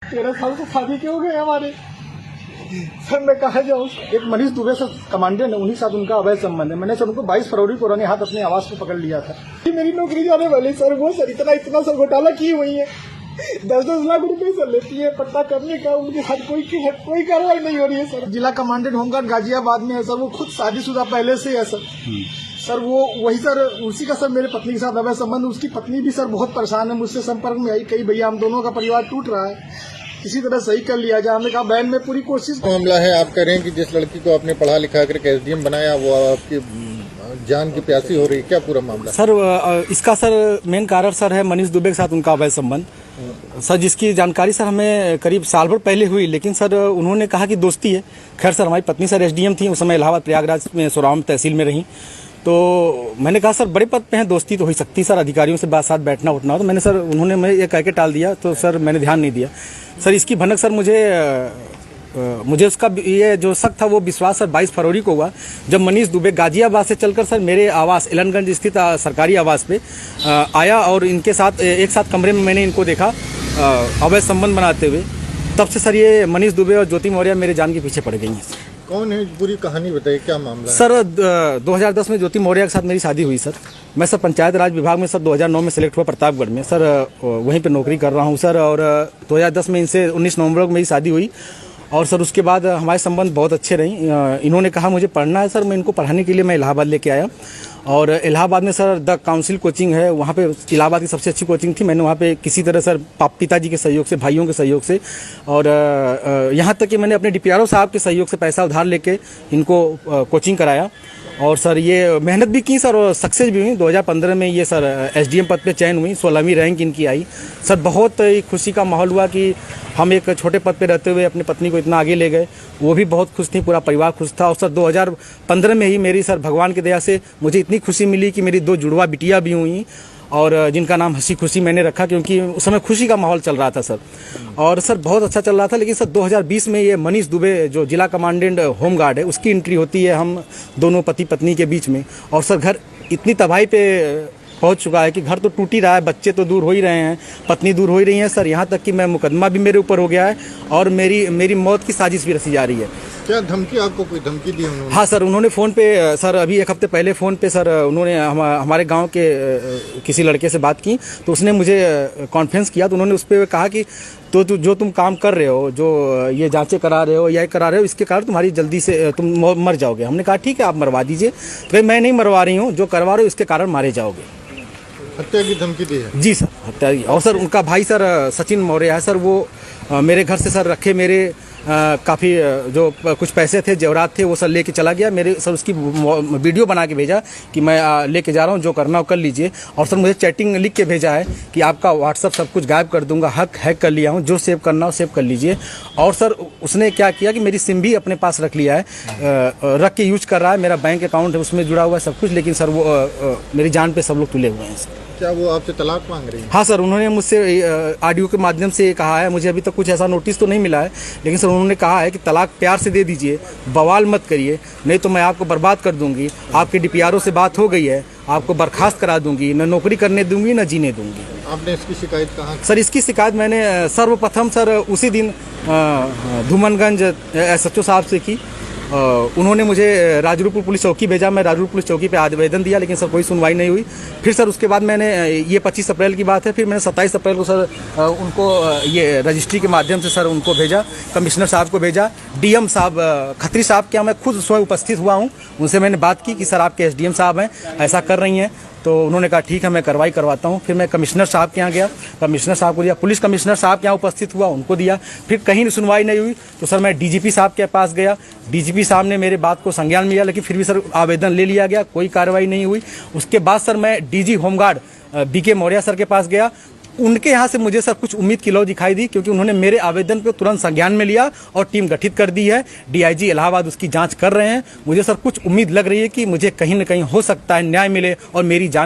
13 साल से शादी क्यों गए हमारे। सर मैं कहा जाऊँ। एक मनीष दुबे से कमांडेंट है, उन्हीं साथ उनका अवैध संबंध है। मैंने सर उनको 22 फरवरी को रंगे हाथ अपने आवास पे पकड़ लिया था। मेरी नौकरी जाने वाली सर, वो सर इतना सर घोटाला की हुई है। 10-10 लाख रुपए सर लेती है पट्टा करने का, उनके साथ कोई कार्रवाई नहीं हो रही है सर। जिला कमांडेंट होमगार्ड गाजियाबाद में है सर, वो खुद शादीशुदा पहले से है सर। सर वो वही सर, उसी का सर मेरे पत्नी के साथ अवैध संबंध। उसकी पत्नी भी सर बहुत परेशान है, मुझसे संपर्क में आई, कही भैया हम दोनों का परिवार टूट रहा है, किसी तरह सही कर लिया जाए। हमने कहा बहन में पूरी कोशिश। मामला है, आप कह रहे हैं कि जिस लड़की को आपने पढ़ा लिखा करके एसडीएम बनाया वो आपकी जान की प्यासी हो रही है, क्या पूरा मामला? सर इसका सर मेन कारण सर है मनीष दुबे के साथ उनका अवैध संबंध। सर जिसकी जानकारी सर हमें करीब साल भर पहले हुई, लेकिन सर उन्होंने कहा कि दोस्ती है। खैर सर हमारी पत्नी सर एसडीएम थी उस समय, इलाहाबाद प्रयागराज में सोराम तहसील में रही। तो मैंने कहा सर बड़े पद पे हैं, दोस्ती तो हो सकती सर, अधिकारियों से बात साथ बैठना उठना। तो मैंने सर उन्होंने मैं ये कह के टाल दिया, तो सर मैंने ध्यान नहीं दिया। सर इसकी भनक सर मुझे उसका ये जो शक था वो विश्वास सर 22 फरवरी को हुआ, जब मनीष दुबे गाजियाबाद से चलकर सर मेरे आवास एलनगंज स्थित सरकारी आवास पे आया और इनके साथ एक साथ कमरे में मैंने इनको देखा अवैध संबंध बनाते हुए। तब से सर ये मनीष दुबे और ज्योति मौर्य मेरे जान के पीछे पड़ गई हैं। कौन है, पूरी कहानी बताइए, क्या मामला है? सर 2010 में ज्योति मौर्य के साथ मेरी शादी हुई सर। मैं सर पंचायत राज विभाग में सर 2009 में सेलेक्ट हुआ प्रतापगढ़ में सर, वहीं पे नौकरी कर रहा हूँ सर। और 2010 में इनसे 19 नवंबर को मेरी शादी हुई और सर उसके बाद हमारे संबंध बहुत अच्छे रही। इन्होंने कहा मुझे पढ़ना है सर, मैं इनको पढ़ाने के लिए मैं इलाहाबाद लेके आया। और इलाहाबाद में सर द काउंसिल कोचिंग है, वहाँ पे इलाहाबाद की सबसे अच्छी कोचिंग थी। मैंने वहाँ पे किसी तरह सर पिताजी के सहयोग से, भाइयों के सहयोग से और यहाँ तक कि मैंने अपने डीपीआरओ साहब के सहयोग से पैसा उधार लेके इनको कोचिंग कराया। और सर ये मेहनत भी की सर और सक्सेस भी हुई। 2015 में ये सर एसडीएम पद पे चयन हुई, 16वीं रैंक इनकी आई। सर बहुत ही खुशी का माहौल हुआ कि हम एक छोटे पद पे रहते हुए अपनी पत्नी को इतना आगे ले गए। वो भी बहुत खुश थी, पूरा परिवार खुश था। और सर 2015 में ही मेरी सर भगवान की दया से मुझे इतनी खुशी मिली कि मेरी 2 जुड़वा बिटिया भी हुई और जिनका नाम हंसी खुशी मैंने रखा, क्योंकि उस समय खुशी का माहौल चल रहा था सर। और सर बहुत अच्छा चल रहा था। लेकिन सर 2020 में ये मनीष दुबे जो जिला कमांडेंट होमगार्ड है उसकी एंट्री होती है हम दोनों पति पत्नी के बीच में। और सर घर इतनी तबाही पे पहुंच चुका है कि घर तो टूट ही रहा है, बच्चे तो दूर हो ही रहे हैं, पत्नी दूर हो ही रही है सर। यहाँ तक कि मैं मुकदमा भी मेरे ऊपर हो गया है और मेरी मौत की साजिश भी रची जा रही है। क्या धमकी, आपको कोई धमकी दी उन्होंने? हाँ सर, उन्होंने फ़ोन पे सर अभी 1 हफ्ते पहले फ़ोन पे सर उन्होंने हमारे गांव के किसी लड़के से बात की, तो उसने मुझे कॉन्फ्रेंस किया। तो उन्होंने उस पर कहा कि तो जो तुम काम कर रहे हो, जो ये जांचें करा रहे हो या करा रहे हो, इसके कारण तुम्हारी जल्दी से तुम मर जाओगे। हमने कहा ठीक है आप मरवा दीजिए। तो मैं नहीं मरवा रही हूँ, जो करवा रहे हो इसके कारण मारे जाओगे। हत्या की धमकी दी है? जी सर, हत्या की। और सर उनका भाई सर सचिन मौर्य है सर, वो मेरे घर से सर रखे मेरे काफ़ी जो कुछ पैसे थे, जेवरात थे, वो सर लेके चला गया। मेरे सर उसकी वीडियो बना के भेजा कि मैं लेके जा रहा हूँ, जो करना हो कर लीजिए। और सर मुझे चैटिंग लिख के भेजा है कि आपका व्हाट्सअप सब कुछ गायब कर दूंगा, हैक कर लिया हूँ, जो सेव करना हो सेव कर लीजिए। और सर उसने क्या किया कि मेरी सिम भी अपने पास रख लिया है, रख के यूज कर रहा है। मेरा बैंक अकाउंट है उसमें जुड़ा हुआ है सब कुछ, लेकिन सर वो मेरी जान पे सब लोग तुले हुए हैं सर। क्या वो आपसे तलाक मांग रही है? हाँ सर, उन्होंने मुझसे ऑडियो के माध्यम से कहा है, मुझे अभी तक कुछ ऐसा नोटिस तो नहीं मिला है, लेकिन सर उन्होंने कहा है कि तलाक प्यार से दे दीजिए, बवाल मत करिए, नहीं तो मैं आपको बर्बाद कर दूंगी। आपके डीपीआरओ से बात हो गई है, आपको बर्खास्त करा दूंगी, न नौकरी करने दूंगी न जीने दूंगी। आपने इसकी शिकायत कहाँ? सर इसकी शिकायत मैंने सर्वप्रथम सर उसी दिन धूमनगंज SHO साहब से की। उन्होंने मुझे राजरूपुर पुलिस चौकी भेजा, मैं राजरूपुर पुलिस चौकी पे आवेदन दिया, लेकिन सर कोई सुनवाई नहीं हुई। फिर सर उसके बाद मैंने ये 25 अप्रैल की बात है, फिर मैंने 27 अप्रैल को सर उनको ये रजिस्ट्री के माध्यम से सर उनको भेजा, कमिश्नर साहब को भेजा। डीएम साहब खत्री साहब के यहाँ मैं खुद स्वयं उपस्थित हुआ हूँ, उनसे मैंने बात की कि सर आपके एसडीएम साहब हैं ऐसा कर रही हैं। तो उन्होंने कहा ठीक है मैं कार्रवाई करवाता हूँ। फिर मैं कमिश्नर साहब के यहाँ गया, कमिश्नर साहब को दिया, पुलिस कमिश्नर साहब के यहाँ उपस्थित हुआ, उनको दिया। फिर कहीं सुनवाई नहीं हुई तो सर मैं डीजीपी साहब के पास गया, डीजीपी साहब ने मेरे बात को संज्ञान में लिया, लेकिन फिर भी सर आवेदन ले लिया गया, कोई कार्रवाई नहीं हुई। उसके बाद सर मैं DG home guard BK Maurya sir के पास गया, उनके यहाँ से मुझे सर कुछ उम्मीद की लौ दिखाई दी, क्योंकि उन्होंने मेरे आवेदन को तुरंत संज्ञान में लिया और टीम गठित कर दी है। डीआईजी इलाहाबाद उसकी जांच कर रहे हैं। मुझे सर कुछ उम्मीद लग रही है कि मुझे कहीं न कहीं हो सकता है न्याय मिले और मेरी जान